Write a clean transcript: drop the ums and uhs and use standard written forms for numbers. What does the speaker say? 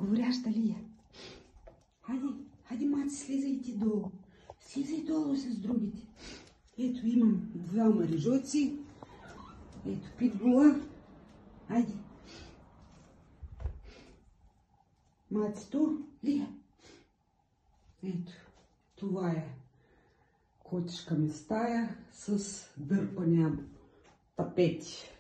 Говоряща ли е? Хайде, маци, слизайте долу. Слизай долу с другите. Ето, имам два марижоци. Ето, питбула. Хайде. Мацито, Лия. Ето, това е котишка ми стая с дърпания тапети.